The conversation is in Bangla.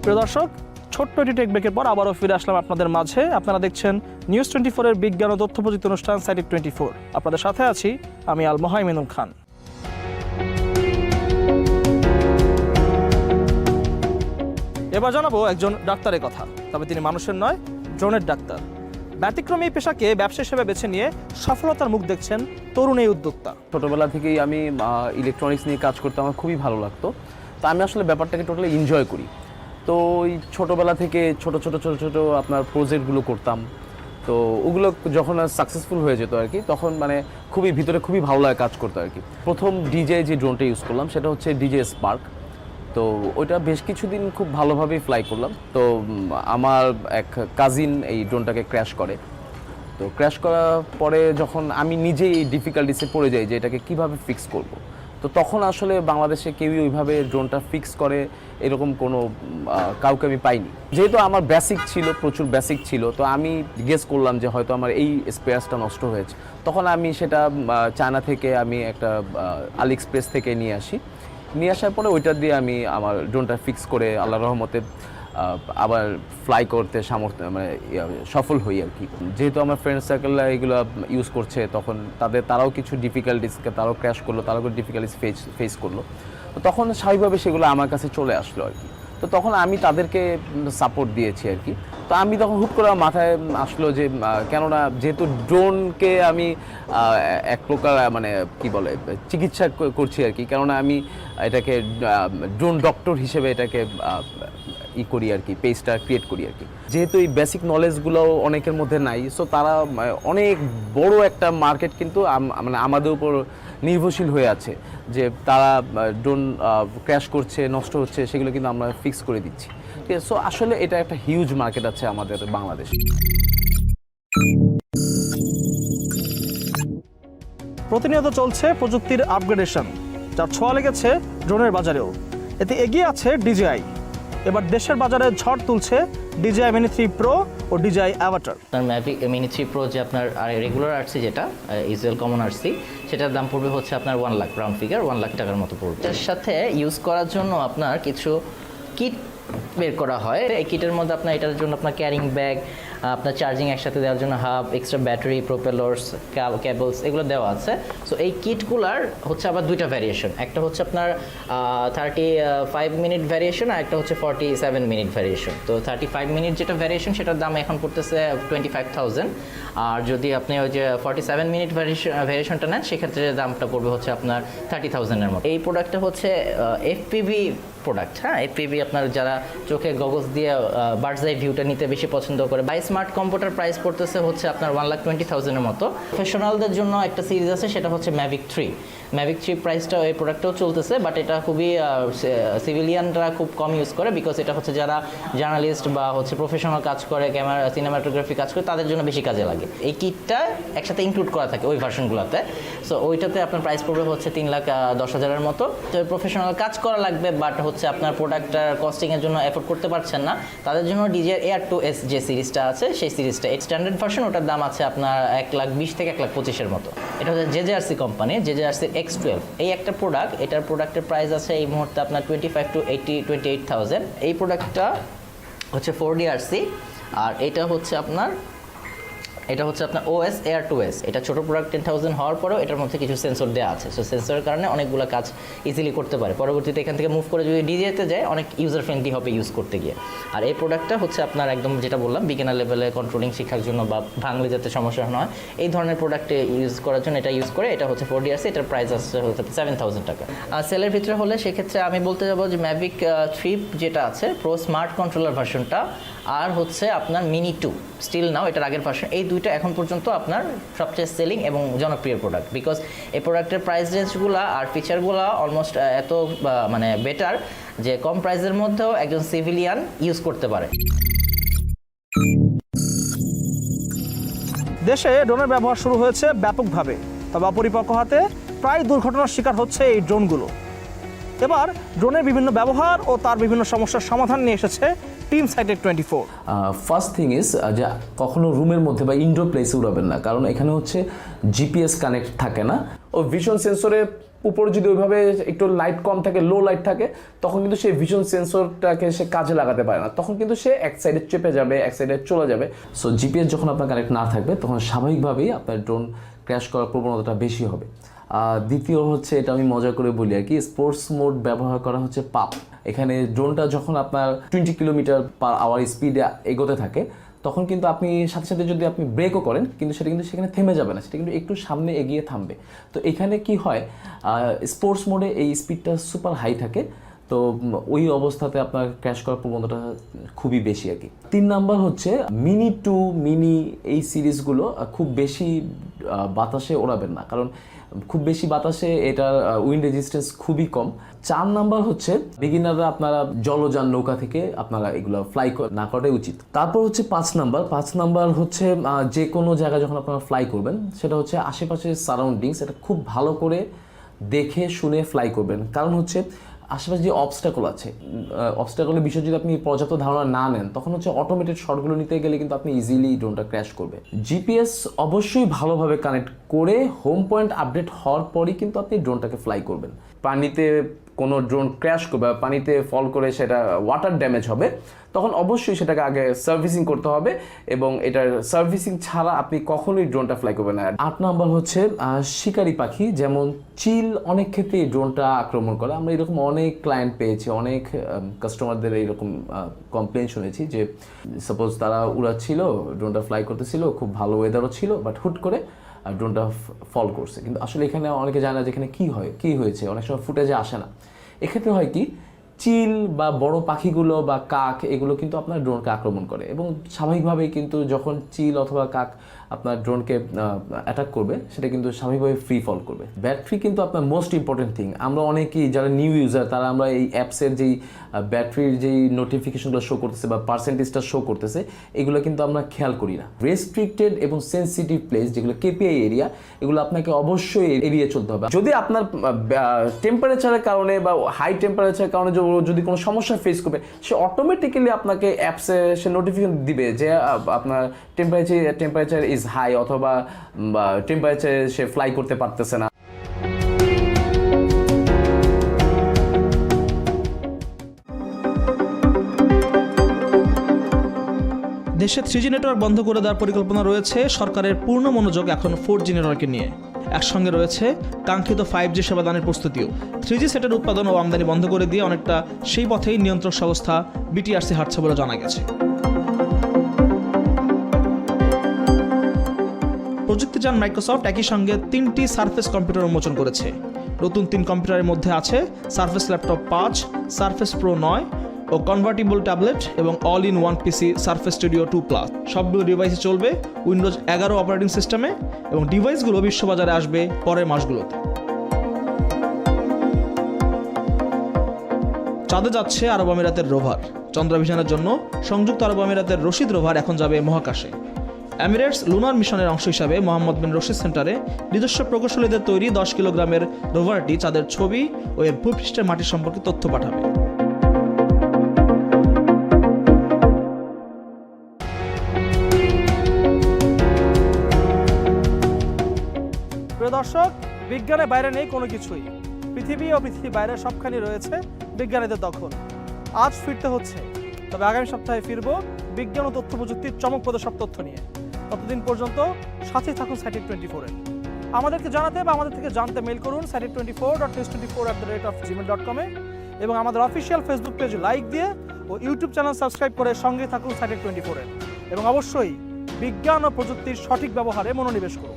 প্রিয় দর্শক, ছোট্ট একটি টেক ব্রেকের পর আবারও ফিরে আসলাম আপনাদের মাঝে। আপনারা দেখছেন নিউজ 24 এর বিজ্ঞান ও তথ্য প্রযুক্তি অনুষ্ঠান Sci Tec24। আপনাদের সাথে আছি আমি আল মোহাইমিনুল খান। এবার জানাবো একজন ডাক্তারের কথা, তবে তিনি মানুষের নয়, ড্রোনের ডাক্তার। ব্যতিক্রমী এই পেশাকে ব্যবসা হিসেবে বেছে নিয়ে সফলতার মুখ দেখছেন তরুণ এই উদ্যোক্তা। ছোটোবেলা থেকেই আমি ইলেকট্রনিক্স নিয়ে কাজ করতে আমার খুবই ভালো লাগতো। তো আমি আসলে ব্যাপারটাকে টোটালি এনজয় করি। তো ওই ছোটোবেলা থেকে ছোট আপনার প্রজেক্টগুলো করতাম। তো ওগুলো যখন সাকসেসফুল হয়ে যেত আর কি, তখন মানে ভিতরে খুবই ভালো লাগে কাজ করতে আর কি। প্রথম ডিজে যে ড্রোনটা ইউজ করলাম সেটা হচ্ছে DJI স্পার্ক। তো ওইটা বেশ কিছুদিন খুব ভালোভাবেই ফ্লাই করলাম। তো আমার এক কাজিন এই ড্রোনটাকে ক্র্যাশ করে। তো ক্র্যাশ করার পরে যখন আমি নিজেই এই ডিফিকাল্টিসে পড়ে যাই যে এটাকে কীভাবে ফিক্স করব। তো তখন আসলে বাংলাদেশে কেউই ওইভাবে ড্রোনটা ফিক্স করে এরকম কোনো কাউকে আমি পাইনি। যেহেতু আমার বেসিক ছিল, প্রচুর বেসিক ছিল, তো আমি গেস করলাম যে হয়তো আমার এই স্পেয়ার্সটা নষ্ট হয়েছে। তখন আমি সেটা চায়না থেকে আমি একটা আলি এক্সপ্রেস থেকে নিয়ে আসার পরে ওইটা দিয়ে আমি আমার ড্রোনটা ফিক্স করে আল্লাহর রহমতে আবার ফ্লাই করতে সফল হই আর কি। যেহেতু আমার ফ্রেন্ড সার্কেলরা এগুলো ইউজ করছে, তখন তারাও কিছু ডিফিকাল্টিসকে তারাও ক্র্যাশ করলো, তারাও ডিফিকাল্টিস ফেস করলো। তো তখন স্বাভাবিকভাবে সেগুলো আমার কাছে চলে আসলো আর কি। তো তখন আমি তাদেরকে সাপোর্ট দিয়েছি আর কি। তো আমি তখন হুট করে মাথায় আসলো যে কেননা যেহেতু ড্রোনকে আমি এক প্রকার মানে কি বলে চিকিৎসা করছি আর কি, কেননা আমি এটাকে ড্রোন ডক্টর হিসেবে এটাকে করি আর কি, পেজটা ক্রিয়েট করি আর কি। যেহেতু এই বেসিক নলেজগুলো অনেকের মধ্যে নাই, সো তারা অনেক বড় একটা মার্কেট কিন্তু মানে আমাদের উপর নির্ভরশীল হয়ে আছে যে তারা ড্রোন ক্র্যাশ করছে, নষ্ট হচ্ছে, সেগুলো কিন্তু আমরা ফিক্স করে দিচ্ছি। ঠিক আছে, সো আসলে এটা একটা হিউজ মার্কেট আছে আমাদের বাংলাদেশে। প্রতিনিয়ত চলছে প্রযুক্তির আপগ্রেডেশন, যার ছোঁয়া লেগেছে ড্রোনের বাজারেও। এতে এগিয়ে আছে DJI। এবার দেশের বাজারে ঝড় তুলছে DJI Mini 3 Pro ও DJI Avatar। Mavic Mini 3 Pro যে আপনার রেগুলার আরসি যেটা ইউজুয়াল কমন আরসি, সেটার দাম পড়বে হচ্ছে আপনার 1 লাখ, রাউন্ড ফিগার 1 লাখ টাকার মতো পড়বে। এর সাথে ইউজ করার জন্য আপনার কিছু কিট বের করা হয়। এই কিটের মধ্যে আপনার এটার জন্য আপনার ক্যারিং ব্যাগ, আপনার চার্জিং একসাথে দেওয়ার জন্য হাব, এক্সট্রা ব্যাটারি, প্রোপেলার্স, কেবলস এগুলো দেওয়া আছে। সো এই কিটগুলার হচ্ছে আবার দুইটা ভ্যারিয়েশন, একটা হচ্ছে আপনার 35 মিনিট ভ্যারিয়েশন আর একটা হচ্ছে 47 মিনিট ভ্যারিয়েশন। তো 35 মিনিট যেটা ভ্যারিয়েশন সেটার দাম এখন পড়তেছে 25,000, আর যদি আপনি ওই যে 47 মিনিট ভ্যারিয়েশনটা নেন সেক্ষেত্রে দামটা পড়বে হচ্ছে আপনার 30,000-এর মতো। এই প্রোডাক্টটা হচ্ছে FPV প্রোডাক্ট। হ্যাঁ, FPV আপনার যারা চোখে গগলস দিয়ে বার্ডস আই ভিউটা নিতে বেশি পছন্দ করে। বাই স্মার্ট কম্পিউটার প্রাইস পড়তেছে হচ্ছে আপনার 1,20,000-এর মতো। প্রফেশনালদের জন্য একটা সিরিজ আছে, সেটা হচ্ছে Mavic 3। Mavic 3 প্রাইসটা এই প্রোডাক্টটাও চলতেছে, বাট এটা খুবই সিভিলিয়ানরা খুব কম ইউজ করে, বিকজ এটা হচ্ছে যারা জার্নালিস্ট বা হচ্ছে প্রফেশনাল কাজ করে, ক্যামেরা সিনেমাটোগ্রাফি কাজ করে, তাদের জন্য বেশি কাজে লাগে। এই কিটটা একসাথে ইনক্লুড করা থাকে ওই ভার্সনগুলোতে। সো ওইটাতে আপনার প্রাইস পড়বে হচ্ছে 3,10,000-এর মতো। তো প্রফেশনাল কাজ করা লাগবে, বাট হচ্ছে আপনার প্রোডাক্টটার কস্টিংয়ের জন্য এফোর্ড করতে পারছেন না, তাদের জন্য DJI Air 2S যে সিরিজটা আছে, সেই সিরিজটা স্ট্যান্ডার্ড ভার্সন, ওটার দাম আছে আপনার 1,20,000 থেকে 1,25,000-এর মতো। এটা হচ্ছে JJRC কোম্পানি, JJRC X12 এই একটা প্রোডাক্ট। এটার প্রোডাক্টের প্রাইস আছে এই মুহূর্তে আপনার 25,000 to 28,000। এই প্রোডাক্টটা হচ্ছে 4D RC, আর এটা হচ্ছে আপনার OS Air 2S। এটা ছোটো প্রোডাক্ট 10,000 হওয়ার পরেও এটার মধ্যে কিছু সেন্সর দেওয়া আছে। সো সেন্সরের কারণে অনেকগুলো কাজ ইজিলি করতে পারে। পরবর্তীতে এখান থেকে মুভ করে যদি DJI-তে যায় অনেক ইউজার ফ্রেন্ডলি হবে ইউজ করতে গিয়ে। আর এই প্রোডাক্টটা হচ্ছে আপনার একদম যেটা বললাম বিগিনার লেভেলে কন্ট্রোলিং শেখার জন্য বা ভাঙলে যাতে সমস্যা না হয় এই ধরনের প্রোডাক্টে ইউজ করার জন্য এটা ইউজ করে। এটা হচ্ছে 4D RC, এটার প্রাইস আছে হচ্ছে 7,000 টাকা। আর সেলের ভিতরে হলে সেক্ষেত্রে আমি বলতে যাবো যে Mavic 3 যেটা আছে প্রো স্মার্ট কন্ট্রোলার ভার্সনটা, আর হচ্ছে আপনার Mini 2 স্টিল নাও এটার আগের ভার্সন, এই দুইটা এখন পর্যন্ত আপনার সবচেয়ে সেলিং এবং জনপ্রিয় প্রোডাক্ট। বিকজ এই প্রোডাক্টের প্রাইস রেঞ্জগুলো আর ফিচারগুলো অলমোস্ট এত মানে বেটার যে কম প্রাইসের মধ্যেও একজন সিভিলিয়ান ইউজ করতে পারে। দেশে ড্রোনের ব্যবহার শুরু হয়েছে ব্যাপকভাবে, তবে অপরিপক্ক হাতে প্রায় দুর্ঘটনার শিকার হচ্ছে এই ড্রোনগুলো। এবার ড্রোনের বিভিন্ন ব্যবহার ও তার বিভিন্ন সমস্যার সমাধান নিয়ে এসেছে team Sci Tec24। First thing is যে কখনো রুমের মধ্যে বা ইনডোর প্লেসে উড়াবেন না, কারণ এখানে হচ্ছে GPS কানেক্ট থাকে না। ও ভিশন সেন্সরে উপরে যদি ওইভাবে একটু লাইট কম থাকে, লো লাইট থাকে, তখন কিন্তু সে ভিশন সেন্সরটাকে সে কাজে লাগাতে পারে না, তখন কিন্তু সে এক সাইডে চেপে যাবে, এক সাইডে চলে যাবে। সো জিপিএস যখন আপনার কানেক্ট না থাকবে তখন স্বাভাবিকভাবেই আপনার ড্রোন ক্র্যাশ করার প্রবণতাটা বেশি হবে। দ্বিতীয় হচ্ছে, এটা আমি মজা করে বলি আর কি, স্পোর্টস মোড ব্যবহার করা হচ্ছে পাপ। এখানে ড্রোনটা যখন আপনার 20 কিলোমিটার/আওয়ার স্পিডে এগোতে থাকে, তখন কিন্তু আপনি সাথে সাথে যদি আপনি ব্রেকও করেন, কিন্তু সেটা কিন্তু সেখানে থেমে যাবে না, সেটা কিন্তু একটু সামনে এগিয়ে থামবে। তো এখানে কি হয়, স্পোর্টস মোডে এই স্পিডটা সুপার হাই থাকে, তো ওই অবস্থাতে আপনার ক্র্যাশ করার প্রবণতাটা খুবই বেশি আর কি। 3 নাম্বার হচ্ছে মিনি 2, মিনি এই সিরিজগুলো খুব বেশি বাতাসে ওড়াবেন না, কারণ খুব বেশি বাতাসে এটার উইন্ড রেজিস্ট্যান্স খুবই কম। 4 নাম্বার হচ্ছে বিগিনাররা আপনারা জলযান নৌকা থেকে আপনারা এগুলো ফ্লাই না করাই উচিত। তারপর হচ্ছে 5 নাম্বার হচ্ছে যে কোনো জায়গায় যখন আপনারা ফ্লাই করবেন, সেটা হচ্ছে আশেপাশের সারাউন্ডিংস এটা খুব ভালো করে দেখে শুনে ফ্লাই করবেন। কারণ হচ্ছে আশেপাশে যে অবস্ট্যাকল আছে, অবস্ট্যাকলের বিষয়ে যদি আপনি পর্যাপ্ত ধারণা না নেন, তখন হচ্ছে অটোমেটেড শটগুলো নিতে গেলে কিন্তু আপনি ইজিলি ড্রোনটা ক্র্যাশ করবে। জিপিএস অবশ্যই ভালোভাবে কানেক্ট করে হোম পয়েন্ট আপডেট হওয়ার পরই কিন্তু আপনি ড্রোনটাকে ফ্লাই করবেন। পানিতে কোনো ড্রোন ক্র্যাশ করবে, পানিতে ফল করে সেটা ওয়াটার ড্যামেজ হবে, তখন অবশ্যই সেটাকে আগে সার্ভিসিং করতে হবে, এবং এটার সার্ভিসিং ছাড়া আপনি কখনোই ড্রোনটা ফ্লাই করবেন না। 8 নাম্বার হচ্ছে শিকারি পাখি, যেমন চিল অনেক ক্ষেত্রে ড্রোনটা আক্রমণ করে। আমরা এরকম অনেক ক্লায়েন্ট পেয়েছি, অনেক কাস্টমারদের এইরকম কমপ্লেন শুনেছি যে সাপোজ তারা উড়াচ্ছিল, ড্রোনটা ফ্লাই করতেছিল, খুব ভালো ওয়েদারও ছিল, বাট হুট করে ড্রোনটা ফল করছে। কিন্তু আসলে এখানে অনেকে জানে না যে এখানে কী হয়েছে, অনেক সময় ফুটেজে আসে না। এক্ষেত্রে হয় কি, চিল বা বড় পাখিগুলো বা কাক এগুলো কিন্তু আপনার ড্রোনকে আক্রমণ করে, এবং স্বাভাবিকভাবেই কিন্তু যখন চিল অথবা কাক আপনার ড্রোনকে অ্যাটাক করবে, সেটা কিন্তু স্বাভাবিকভাবে ফ্রি ফল করবে। ব্যাটারি কিন্তু আপনার মোস্ট ইম্পর্টেন্ট থিং। আমরা অনেকেই যারা নিউ ইউজার, তারা আমরা এই অ্যাপসের যেই ব্যাটারির যেই নোটিফিকেশনগুলো শো করতেছে বা পার্সেন্টেজটা শো করতেছে, এগুলো কিন্তু আমরা খেয়াল করি না। রেস্ট্রিক্টেড এবং সেন্সিটিভ প্লেস, যেগুলো কেপিআই এরিয়া, এগুলো আপনাকে অবশ্যই এড়িয়ে চলতে হবে। যদি আপনার টেম্পারেচারের কারণে বা হাই টেম্পারেচারের কারণে যদি কোনো সমস্যা ফেস করবে, সে অটোমেটিক্যালি আপনাকে অ্যাপসে সে নোটিফিকেশন দিবে যে আপনার টেম্পারেচার ইজ হাই, অথবা টেম্পারেচারে সে ফ্লাই করতে পারতেছে না। দেশে 3G নেটওয়ার্ক বন্ধ করে দেওয়ার পরিকল্পনা রয়েছে সরকারের। পূর্ণ মনোযোগ এখন 4G নেটওয়ার্কে নিয়ে। একসঙ্গে রয়েছে কাঙ্ক্ষিত 5G সেবাদানের প্রস্তুতিও। 3G সেটের উৎপাদন ও আমদানি বন্ধ করে দিয়ে অনেকটা সেই পথেই নিয়ন্ত্রক সংস্থা বিটিআরসি হাঁটছে বলে জানা গেছে। প্রযুক্তিযান মাইক্রোসফট একই সঙ্গে 3টি সারফেস কম্পিউটার উন্মোচন করেছে। নতুন 3 কম্পিউটারের মধ্যে আছে সারফেস ল্যাপটপ 5, সারফেস প্রো 9 ও কনভার্টিবল ট্যাবলেট এবং all in one PC surface studio 2+। সবগুলো ডিভাইসে চলবে উইন্ডোজ 11 অপারেটিং সিস্টেমে, এবং ডিভাইসগুলো বিশ্ববাজারে আসবে পরের মাসগুলোতে। চাঁদে যাচ্ছে আরব আমিরাতের রোভার। চন্দ্রাভিযানের জন্য সংযুক্ত আরব আমিরাতের রশিদ রোভার এখন যাবে মহাকাশে। এমিরেটস লুনার মিশনের অংশ হিসাবে মোহাম্মদ বিন রশিদ সেন্টারে নিজস্ব প্রকৌশলীদের তৈরি 10 কিলোগ্রামের রোভারটি চাঁদের ছবি ও এর ভূপৃষ্ঠের মাটি সম্পর্কে তথ্য পাঠাবে। প্রিয় দর্শক, বিজ্ঞানের বাইরে নেই কোনো কিছুই। পৃথিবী ও পৃথিবীর বাইরে সবখানি রয়েছে বিজ্ঞানীদের দখল। আজ ফিরতে হচ্ছে, তবে আগামী সপ্তাহে ফিরবো বিজ্ঞান ও তথ্য প্রযুক্তির চমকপ্রদ সব তথ্য নিয়ে। ততদিন পর্যন্ত সাথেই থাকুন sci-tech24-এর। আমাদেরকে জানাতে বা আমাদের থেকে জানতে মেইল করুন sci-tech24.news24@gmail.com এবং আমাদের অফিসিয়াল ফেসবুক পেজ লাইক দিয়ে ও ইউটিউব চ্যানেল সাবস্ক্রাইব করে সঙ্গে থাকুন sci-tech24-এর। এবং অবশ্যই বিজ্ঞান ও প্রযুক্তির সঠিক ব্যবহারে মনোনিবেশ করুন।